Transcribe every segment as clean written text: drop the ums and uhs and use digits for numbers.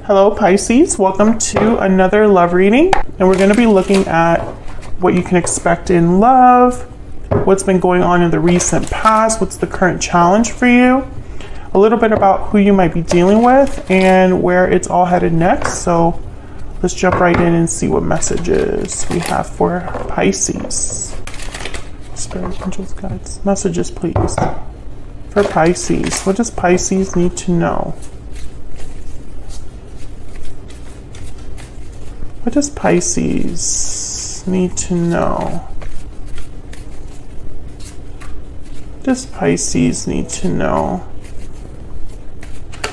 Hello Pisces, welcome to another love reading, and we're going to be looking at what you can expect in love, what's been going on in the recent past, what's the current challenge for you, a little bit about who you might be dealing with, and where it's all headed next. So let's jump right in and see what messages we have for Pisces. Spirit, angels, guides, messages please. For Pisces, what does Pisces need to know? What does Pisces need to know? What does Pisces need to know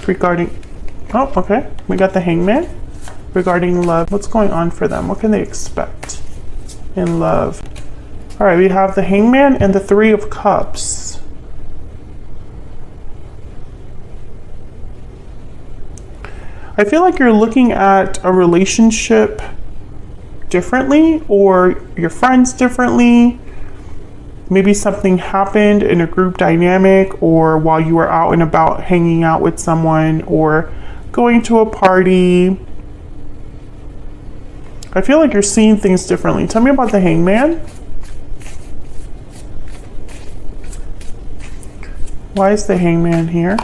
regarding, oh, okay, we got the Hangman. Regarding love, what's going on for them? What can they expect in love? All right, we have the Hangman and the Three of Cups. I feel like you're looking at a relationship differently, or your friends differently. Maybe something happened in a group dynamic, or while you were out and about hanging out with someone, or going to a party. I feel like you're seeing things differently. Tell me about the Hangman. Why is the Hangman here?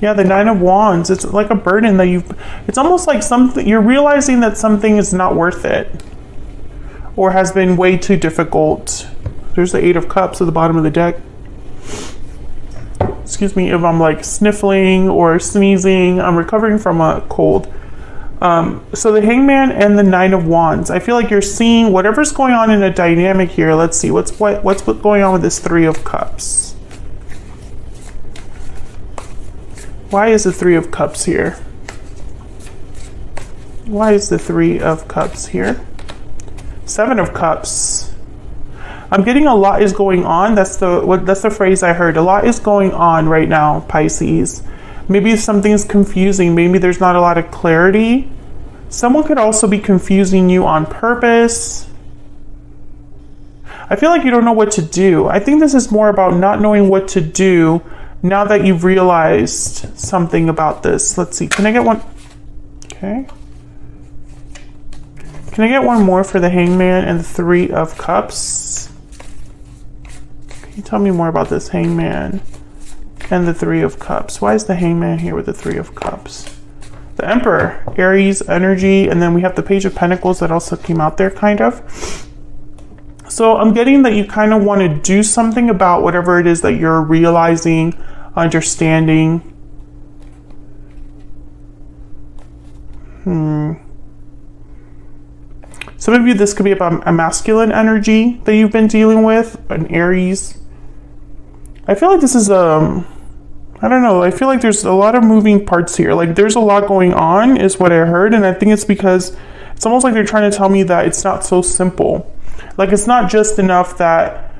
Yeah, the Nine of Wands. It's like a burden that it's almost like something, you're realizing that something is not worth it or has been way too difficult. There's the Eight of Cups at the bottom of the deck. Excuse me if I'm like sniffling or sneezing. I'm recovering from a cold. So the Hangman and the Nine of Wands. I feel like you're seeing whatever's going on in a dynamic here. Let's see, what's going on with this Three of Cups? Why is the Three of Cups here? Why is the Three of Cups here? Seven of Cups. I'm getting a lot is going on. That's the phrase I heard. A lot is going on right now, Pisces. Maybe something's confusing. Maybe there's not a lot of clarity. Someone could also be confusing you on purpose. I feel like you don't know what to do. I think this is more about not knowing what to do now that you've realized something about this. Let's see. Can I get one? Okay. Can I get one more for the Hangman and the Three of Cups? Can you tell me more about this Hangman and the Three of Cups? Why is the Hangman here with the Three of Cups? The Emperor, Aries energy, and then we have the Page of Pentacles that also came out there, kind of. So I'm getting that you kind of want to do something about whatever it is that you're realizing, understanding. Some of you, this could be about a masculine energy that you've been dealing with, an Aries. I feel like this is I don't know, I feel like there's a lot of moving parts here. Like there's a lot going on is what I heard, and I think it's because it's almost like they're trying to tell me that it's not so simple. Like it's not just enough that,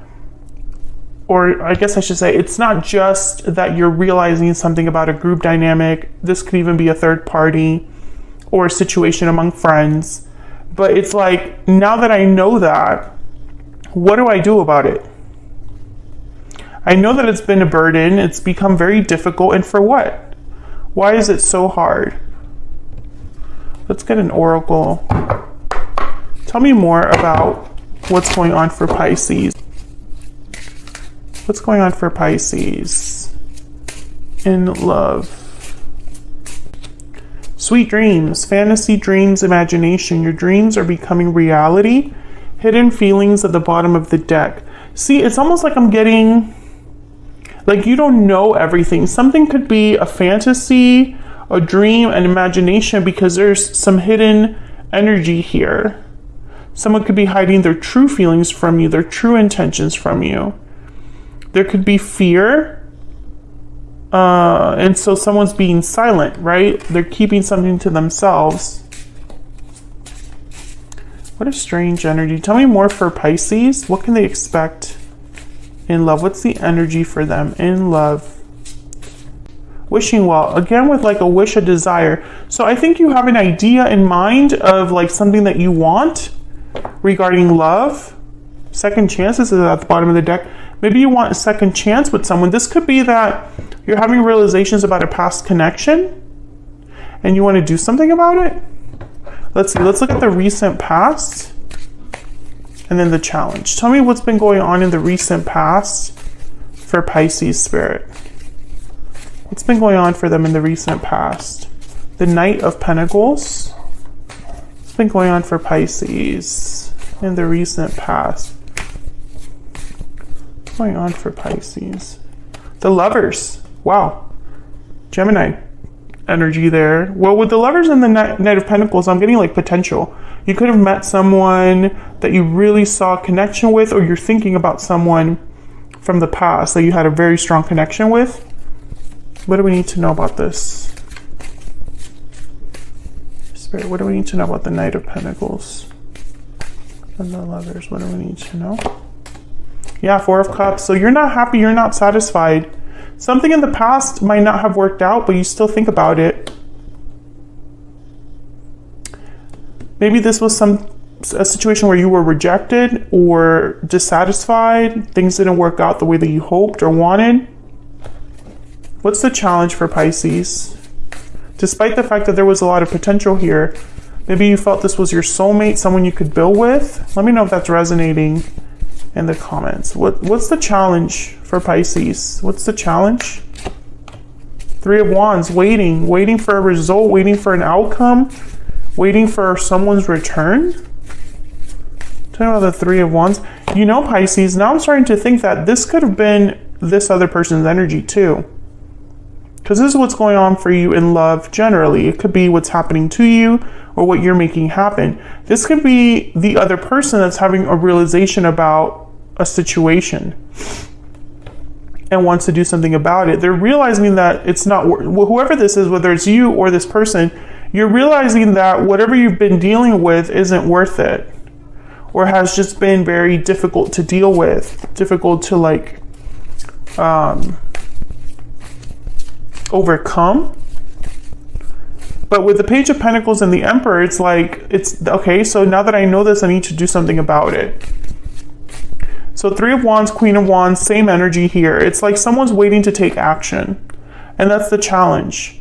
or I guess I should say, it's not just that you're realizing something about a group dynamic. This could even be a third party or a situation among friends. But it's like, now that I know that, what do I do about it? I know that it's been a burden. It's become very difficult. And for what? Why is it so hard? Let's get an oracle. Tell me more about what's going on for Pisces. What's going on for Pisces in love? Sweet dreams, fantasy dreams, imagination. Your dreams are becoming reality. Hidden feelings at the bottom of the deck. See, it's almost like I'm getting, like you don't know everything. Something could be a fantasy, a dream, an imagination, because there's some hidden energy here. Someone could be hiding their true feelings from you, their true intentions from you. There could be fear. And so someone's being silent, right? They're keeping something to themselves. What a strange energy. Tell me more for Pisces. What can they expect in love? What's the energy for them in love? Wishing well. Again, with like a wish, a desire. So I think you have an idea in mind of like something that you want regarding love. Second chances is at the bottom of the deck. Maybe you want a second chance with someone. This could be that you're having realizations about a past connection, and you want to do something about it? Let's see. Let's look at the recent past and then the challenge. Tell me what's been going on in the recent past for Pisces spirit. What's been going on for them in the recent past? The Knight of Pentacles. What's been going on for Pisces in the recent past? What's going on for Pisces? The Lovers. Wow. Gemini energy there. Well, with the Lovers and the Knight of Pentacles, I'm getting like potential. You could have met someone that you really saw a connection with, or you're thinking about someone from the past that you had a very strong connection with. What do we need to know about this? Spirit, what do we need to know about the Knight of Pentacles and the Lovers? What do we need to know? Yeah, Four of Cups. So you're not happy, you're not satisfied. Something in the past might not have worked out, but you still think about it. Maybe this was a situation where you were rejected or dissatisfied. Things didn't work out the way that you hoped or wanted. What's the challenge for Pisces? Despite the fact that there was a lot of potential here, maybe you felt this was your soulmate, someone you could build with. Let me know if that's resonating in the comments. What's the challenge for Pisces? What's the challenge? Three of Wands, waiting for a result, waiting for an outcome, waiting for someone's return. Tell me about the Three of Wands. You know, Pisces, now I'm starting to think that this could have been this other person's energy too. Because this is what's going on for you in love generally. It could be what's happening to you or what you're making happen. This could be the other person that's having a realization about a situation and wants to do something about it. They're realizing that it's not, whoever this is, whether it's you or this person, you're realizing that whatever you've been dealing with isn't worth it, or has just been very difficult to deal with, difficult to like overcome. But with the Page of Pentacles and the Emperor, it's like, it's okay, so now that I know this, I need to do something about it. So Three of Wands, Queen of Wands, same energy here. It's like someone's waiting to take action. And that's the challenge.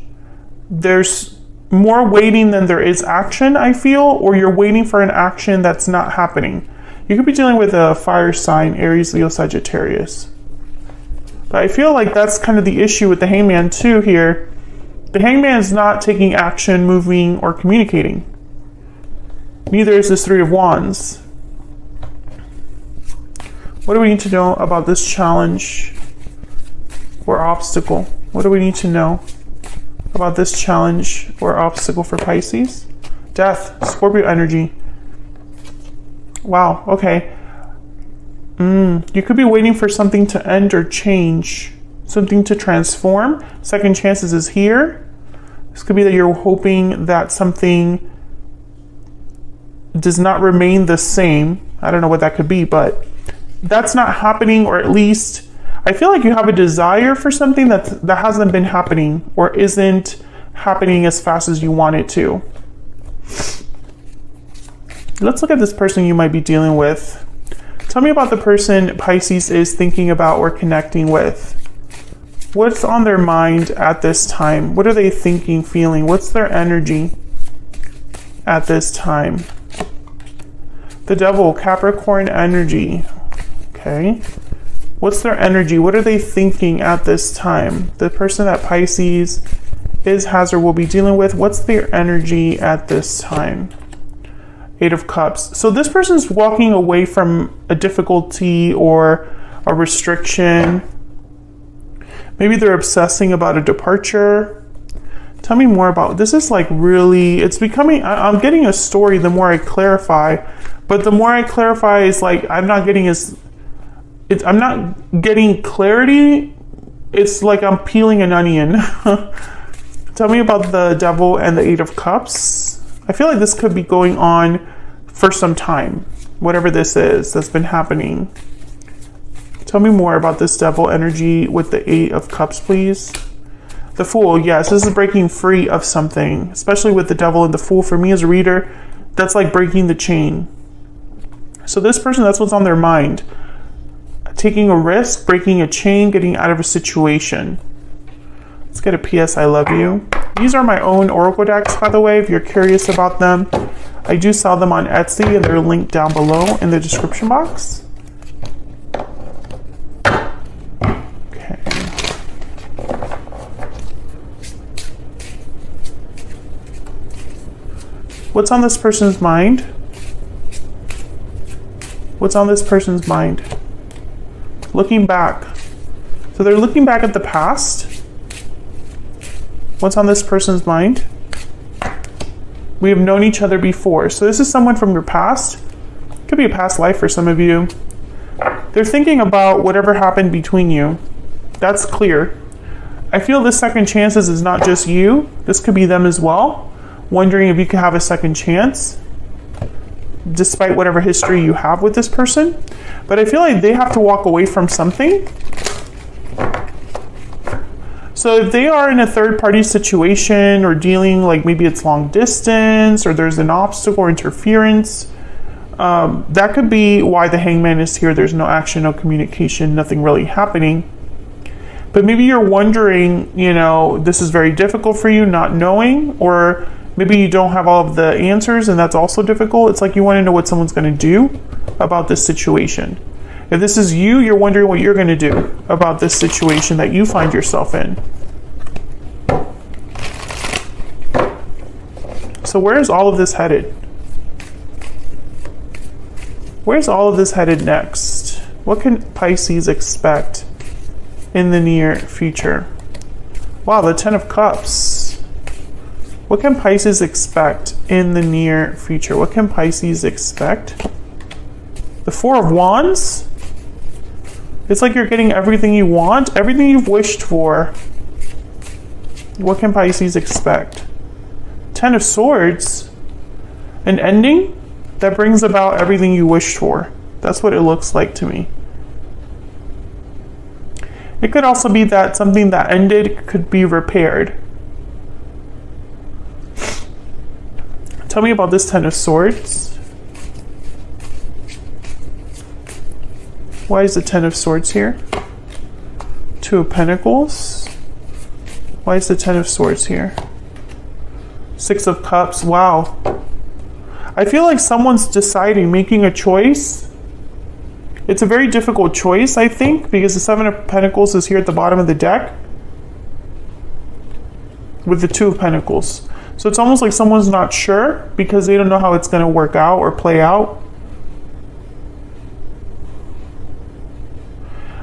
There's more waiting than there is action, I feel, or you're waiting for an action that's not happening. You could be dealing with a fire sign, Aries, Leo, Sagittarius. But I feel like that's kind of the issue with the Hangman too here. The Hangman is not taking action, moving, or communicating. Neither is this Three of Wands. What do we need to know about this challenge or obstacle? What do we need to know about this challenge or obstacle for Pisces? Death, Scorpio energy. Wow, okay. You could be waiting for something to end or change, something to transform. Second chances is here. This could be that you're hoping that something does not remain the same. I don't know what that could be, but that's not happening, or at least I feel like you have a desire for something that hasn't been happening or isn't happening as fast as you want it to. Let's look at this person you might be dealing with. Tell me about the person Pisces is thinking about or connecting with. What's on their mind at this time? What are they thinking, feeling? What's their energy at this time? The Devil, Capricorn energy. Okay. What's their energy? What are they thinking at this time? The person that Pisces is, has, or will be dealing with, what's their energy at this time? Eight of Cups. So this person's walking away from a difficulty or a restriction. Maybe they're obsessing about a departure. Tell me more about this. Is like really, it's becoming, I'm getting a story the more I clarify, but the more I clarify is like I'm not getting clarity. It's like I'm peeling an onion. Tell me about the Devil and the Eight of Cups. I feel like this could be going on for some time, whatever this is that's been happening. Tell me more about this Devil energy with the Eight of Cups, please. The Fool, yes, this is breaking free of something, especially with the Devil and the Fool. For me as a reader, that's like breaking the chain. So this person, that's what's on their mind. Taking a risk, breaking a chain, getting out of a situation. Let's get a PS I love you. These are my own oracle decks, by the way, if you're curious about them. I do sell them on Etsy, and they're linked down below in the description box. Okay. What's on this person's mind? What's on this person's mind? Looking back. So they're looking back at the past. What's on this person's mind? We have known each other before. So this is someone from your past. Could be a past life for some of you. They're thinking about whatever happened between you. That's clear. I feel this second chances is not just you. This could be them as well. Wondering if you could have a second chance, despite whatever history you have with this person. But I feel like they have to walk away from something. So if they are in a third party situation or dealing, like maybe it's long distance or there's an obstacle or interference, that could be why the Hangman is here. There's no action, no communication, nothing really happening. But maybe you're wondering, you know, this is very difficult for you, not knowing, or maybe you don't have all of the answers and that's also difficult. It's like you want to know what someone's going to do about this situation. If this is you, you're wondering what you're going to do about this situation that you find yourself in. So where is all of this headed? Where's all of this headed next? What can Pisces expect in the near future? Wow, the Ten of Cups. What can Pisces expect in the near future? What can Pisces expect? The Four of Wands. It's like you're getting everything you want, everything you've wished for. What can Pisces expect? Ten of Swords. An ending that brings about everything you wished for. That's what it looks like to me. It could also be that something that ended could be repaired. Tell me about this Ten of Swords. Why is the Ten of Swords here? Two of Pentacles. Why is the Ten of Swords here? Six of Cups. Wow. I feel like someone's deciding, making a choice. It's a very difficult choice, I think, because the Seven of Pentacles is here at the bottom of the deck with the Two of Pentacles. So it's almost like someone's not sure because they don't know how it's going to work out or play out.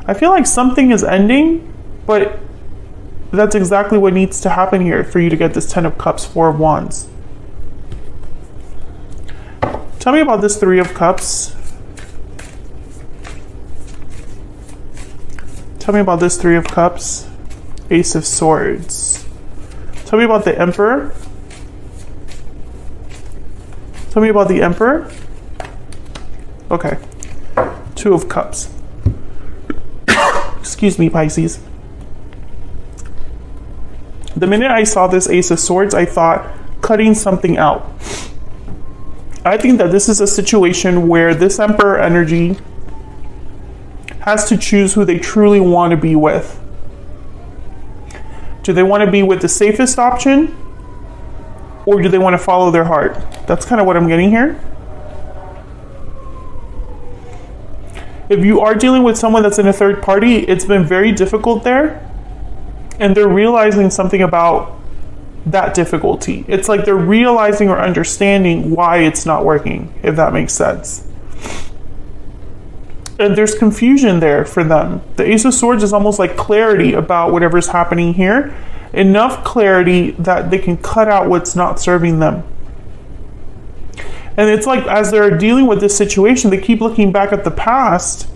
I feel like something is ending, but that's exactly what needs to happen here for you to get this Ten of Cups, Four of Wands. Tell me about this Three of Cups. Tell me about this Three of Cups, Ace of Swords. Tell me about the Emperor. Tell me about the Emperor. Okay. Two of Cups. Excuse me, Pisces. The minute I saw this Ace of Swords, I thought cutting something out. I think that this is a situation where this Emperor energy has to choose who they truly want to be with. Do they want to be with the safest option? Or do they want to follow their heart? That's kind of what I'm getting here. If you are dealing with someone that's in a third party, it's been very difficult there. And they're realizing something about that difficulty. It's like they're realizing or understanding why it's not working, if that makes sense. And there's confusion there for them. The Ace of Swords is almost like clarity about whatever's happening here. Enough clarity that they can cut out what's not serving them. And it's like as they're dealing with this situation, they keep looking back at the past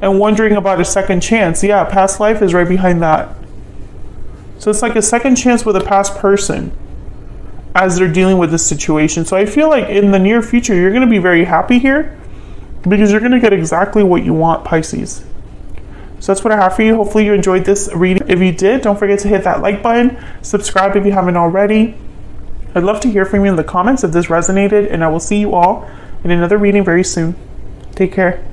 and wondering about a second chance. Yeah, past life is right behind that. So it's like a second chance with a past person as they're dealing with this situation. So I feel like in the near future, you're going to be very happy here because you're going to get exactly what you want, Pisces. So that's what I have for you. Hopefully you enjoyed this reading. If you did, don't forget to hit that like button. Subscribe if you haven't already. I'd love to hear from you in the comments if this resonated, and I will see you all in another reading very soon. Take care.